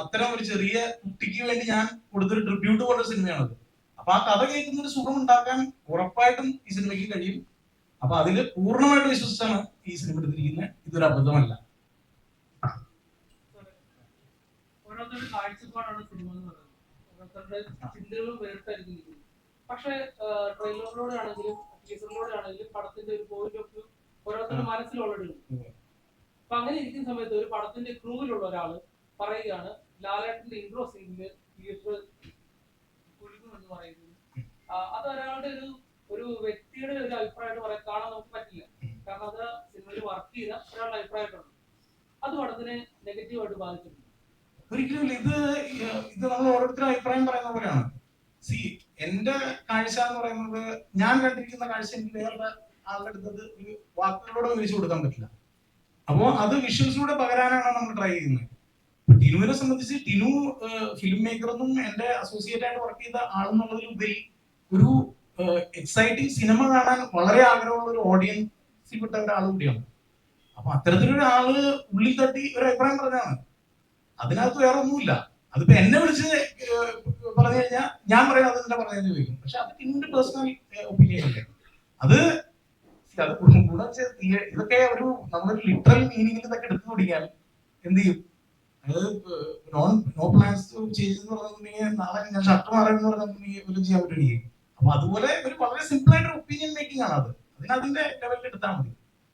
അത്തരം ഒരു ചെറിയ കുട്ടിക്ക് വേണ്ടി ഞാൻ കൊടുത്തൊരു ട്രിബ്യൂട്ട് പോലൊരു സിനിമയാണത്. അപ്പൊ ആ കഥ കേൾക്കുന്ന ഒരു സുഖം ഉണ്ടാക്കാൻ ഉറപ്പായിട്ടും ഈ സിനിമയ്ക്ക് കഴിയും. അപ്പൊ അതിൽ പൂർണ്ണമായിട്ട് വിശ്വസിച്ചാണ് ഈ സിനിമ എടുത്തിരിക്കുന്നത്. ഇതൊരു അബദ്ധമല്ല. ഓരോരുത്തരുടെ കാഴ്ചപ്പാടാണ് സിനിമ എന്ന് പറയുന്നത്. ഓരോരുത്തരുടെ ചിന്തകളും വേറിട്ടായിരിക്കും. പക്ഷെ ട്രെയിലറിലൂടെ ആണെങ്കിലും ടീസറിലൂടെ ആണെങ്കിലും പടത്തിന്റെ ഒരു പോയിന്റ് ഓഫ് വ്യൂ ഓരോരുത്തരുടെ മനസ്സിൽ ഓൾറെഡി ഉണ്ട്. അപ്പൊ അങ്ങനെ ഇരിക്കുന്ന സമയത്ത് ഒരു പടത്തിന്റെ ക്രൂവിലുള്ള ഒരാള് പറയുകയാണ് ലാലേട്ടന്റെ ഇൻട്രോ സീനില് തിയേറ്റർ കുലുങ്ങുമെന്ന് പറയുന്നത്. അത് ഒരാളുടെ ഒരു വ്യക്തിയുടെ ഒരു അഭിപ്രായമായിട്ട് പറയാൻ കാണാൻ നമുക്ക് പറ്റില്ല. കാരണം അത് സിനിമയിൽ വർക്ക് ചെയ്ത ഒരാളുടെ അഭിപ്രായമായിട്ടുണ്ട്. അത് പടത്തിനെ നെഗറ്റീവായിട്ട് ബാധിച്ചിട്ടുണ്ട്. ഒരിക്കലും ഇത് നമ്മൾ ഓരോരുത്തരും അഭിപ്രായം പറയുന്ന പോലെയാണ്. സി, എന്റെ കാഴ്ച എന്ന് പറയുന്നത്, ഞാൻ കണ്ടിരിക്കുന്ന കാഴ്ച എനിക്ക് വേറെ ആളുടെ അടുത്തത് ഒരു വാക്കുകളോടെ വിവരിച്ചു കൊടുക്കാൻ പറ്റില്ല. അപ്പോ അത് വിഷ്വൽസിലൂടെ പകരാനാണ് നമ്മൾ ട്രൈ ചെയ്യുന്നത്. ടിനുവിനെ സംബന്ധിച്ച് ടിനു ഫിലിം മേക്കറൊന്നും എന്റെ അസോസിയേറ്റ് ആയിട്ട് വർക്ക് ചെയ്ത ആളെന്നുള്ളതിലുപരി ഒരു എക്സൈറ്റിംഗ് സിനിമ കാണാൻ വളരെ ആഗ്രഹമുള്ള ഒരു ഓഡിയൻസിൽ പെട്ട ഒരാൾ കൂടിയാണ്. അപ്പൊ അത്തരത്തിലൊരാള് ഉള്ളിൽ തട്ടി ഒരു അഭിപ്രായം പറഞ്ഞാണ്. അതിനകത്ത് വേറെ ഒന്നുമില്ല. അതിപ്പോ എന്നെ വിളിച്ച് പറഞ്ഞു കഴിഞ്ഞാൽ ഞാൻ പറയാം അതെന്താ പറഞ്ഞതെന്ന് ചോദിക്കും. പക്ഷെ അത് ടിനുവിന്റെ പേഴ്സണൽ ഒപ്പീനിയൻ അല്ലേ. അത് ഇതൊക്കെ ഒരു നമ്മളൊരു ലിറ്ററൽ മീനിങ്ങിൽ ഇതൊക്കെ എടുത്തു പിടിക്കാൻ എന്ത് ചെയ്യും? അതായത് നോ പ്ലാൻസ് ചേഞ്ച് എന്ന് പറഞ്ഞിട്ടുണ്ടെങ്കിൽ നാളെ ഞാൻ ഷർട്ട് മാറാന്ന് പറഞ്ഞിട്ടുണ്ടെങ്കിൽ ഒരു ചെയ്യാൻ പറ്റുകയും. അപ്പൊ അതുപോലെ ഒരു വളരെ സിമ്പിൾ ആയിട്ടൊരു ഒപ്പീനിയൻ മേക്കിംഗ് ആണ് അത്. അതിന്റെ ലെവലിൽ എടുത്താൽ മതി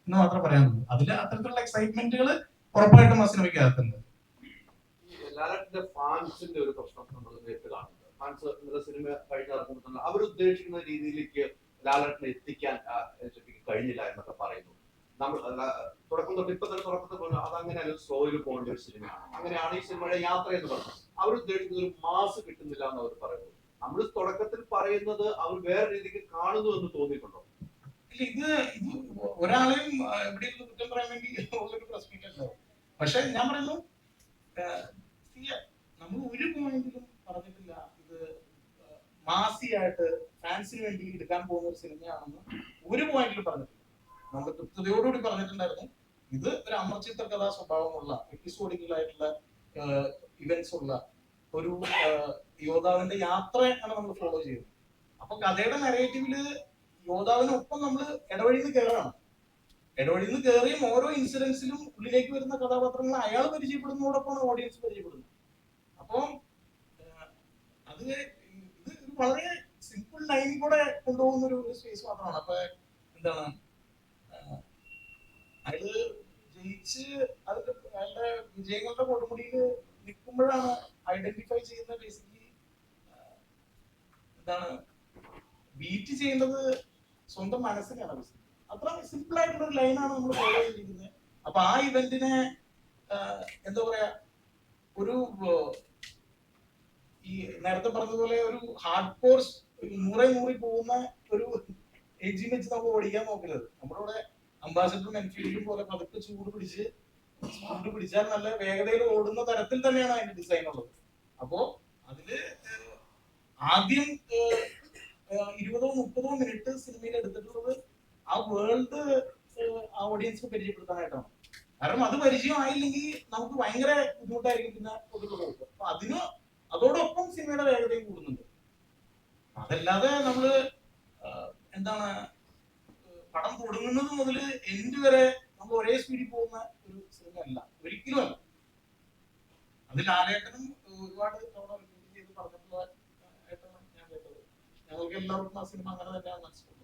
എന്ന് മാത്രമേ പറയാനുള്ളൂ. അതിൽ അത്തരത്തിലുള്ള എക്സൈറ്റ്മെന്റുകൾ ഉറപ്പായിട്ടും ആ സിനിമയ്ക്കകത്തുണ്ട്. ലാലേട്ടന്റെ ഫാൻസിന്റെ ഒരു പ്രശ്നം നമ്മൾ നേരിട്ട് കാണുന്നുണ്ട്. ഫാൻസ് ഇന്നലെ സിനിമ കഴിഞ്ഞിറങ്ങുമ്പോൾ അവർ ഉദ്ദേശിക്കുന്ന രീതിയിലേക്ക് ലാലേട്ടനെ എത്തിക്കാൻ കഴിഞ്ഞില്ല എന്നൊക്കെ പറയുന്നു. നമ്മൾ തുടക്കം തൊട്ട് ഇപ്പൊ തന്നെ തുടക്കത്തിൽ പോലും അതങ്ങനെ സ്ലോയിൽ പോകേണ്ട ഒരു സിനിമയാണ്. അങ്ങനെയാണ് ഈ സിനിമയുടെ യാത്ര എന്ന് പറഞ്ഞത്. അവർ ഉദ്ദേശിക്കുന്ന ഒരു മാസ് കിട്ടുന്നില്ല എന്ന് അവർ പറയുന്നു. നമ്മൾ തുടക്കത്തിൽ പറയുന്നത് അവർ വേറെ രീതിക്ക് കാണുന്നു എന്ന് തോന്നിയിട്ടുണ്ടോ? ഇത് ഒരാളെയും എവിടെയും കുറ്റം പറയാൻ വേണ്ടി ഉള്ളൊരു പ്രശ്നമില്ലല്ലോ. പക്ഷെ ഞാൻ പറയുന്നു, നമ്മൾ ഒരു പോയിന്റിലും പറഞ്ഞിട്ടില്ല ഇത് മാസിയായിട്ട് ഫാൻസിന് വേണ്ടി എടുക്കാൻ പോകുന്ന ഒരു സിനിമയാണെന്ന് ഒരു പോയിന്റിലും പറഞ്ഞിട്ടില്ല. നമ്മൾ കൃത്യതയോടുകൂടി പറഞ്ഞിട്ടുണ്ടായിരുന്നു ഇത് ഒരു അമർചിത്ര കഥാ സ്വഭാവമുള്ള എപ്പിസോഡിക്കലായിട്ടുള്ള ഇവന്റ്സ് ഉള്ള ഒരു യോദ്ധാവിന്റെ യാത്രയാണ് നമ്മൾ ഫോളോ ചെയ്തത്. അപ്പൊ കഥയുടെ നരേറ്റീവില് യോദ്ധാവിനൊപ്പം നമ്മൾ ഇടവഴിന്ന് കയറാണ്. ഇടവഴിന്ന് കയറിയും ഓരോ ഇൻസിഡൻസിലും ഉള്ളിലേക്ക് വരുന്ന കഥാപാത്രങ്ങൾ അയാൾ പരിചയപ്പെടുന്നതോടൊപ്പമാണ് ഓഡിയൻസ് പരിചയപ്പെടുന്നത്. അപ്പം അത് ഇത് വളരെ സിമ്പിൾ ലൈനിൽ കൂടെ കൊണ്ടുപോകുന്ന ഒരു സ്പേസ് മാത്രമാണ്. അപ്പൊ എന്താണ്, അയാള് ജയിച്ച് അതിന്റെ അയാളുടെ വിജയങ്ങളുടെ കൊടുമുടിയിൽ നിൽക്കുമ്പോഴാണ് ഐഡന്റിഫൈ ചെയ്യുന്ന ബേസിക്കലി എന്താണ് ബീറ്റ് ചെയ്യേണ്ടത് സ്വന്തം മനസ്സിനെയാണ്. അത്ര സിമ്പിൾ ആയിട്ടുള്ള ഒരു ലൈനാണ് നമ്മൾ ഫോളോ ചെയ്തിരിക്കുന്നത്. അപ്പൊ ആ ഇവന്റിനെ എന്താ പറയാ, ഒരു ഈ നേരത്തെ പറഞ്ഞതുപോലെ ഒരു ഹാർഡ് കോഴ്സ് നൂറി പോകുന്ന ഒരു എജിം വെച്ച് നമുക്ക് ഓടിക്കാൻ നോക്കരുത്. നമ്മളിവിടെ അംബാസഡറും എൻഫീൽഡും പോലെ പതുക്കെ ചൂട് പിടിച്ചാൽ നല്ല വേഗതയിൽ ഓടുന്ന തരത്തിൽ തന്നെയാണ് അതിന്റെ ഡിസൈൻ ഉള്ളത്. അപ്പോ അതില് ആദ്യം 20-30 മിനിറ്റ് സിനിമയിൽ എടുത്തിട്ടുള്ളത് ആ വേൾഡ് ഓഡിയൻസിന് പരിചയപ്പെടുത്താനായിട്ടാണ്. കാരണം അത് പരിചയമായില്ലെങ്കിൽ നമുക്ക് ഭയങ്കര ബുദ്ധിമുട്ടായിരിക്കും പിന്നെ പോകുന്നത്. അപ്പൊ അതോടൊപ്പം സിനിമയുടെ വേഗതയും കൂടുന്നുണ്ട്. അതല്ലാതെ നമ്മള് എന്താണ് പടം തുടങ്ങുന്നത് മുതൽ എൻഡ് വരെ നമ്മൾ ഒരേ സ്പീഡിൽ പോകുന്ന ഒരു സിനിമ അല്ല, ഒരിക്കലും അല്ല. അത് ലാലേട്ടനും ഒരുപാട് തവണ റിപ്പീറ്റ് ചെയ്ത് പറഞ്ഞിട്ടുള്ള ആയിട്ടാണ് ഞാൻ കേട്ടത്. ഞങ്ങൾക്ക് എല്ലാവർക്കും ആ സിനിമ അങ്ങനെ തന്നെയാണ് മനസ്സിലാക്കുന്നത്.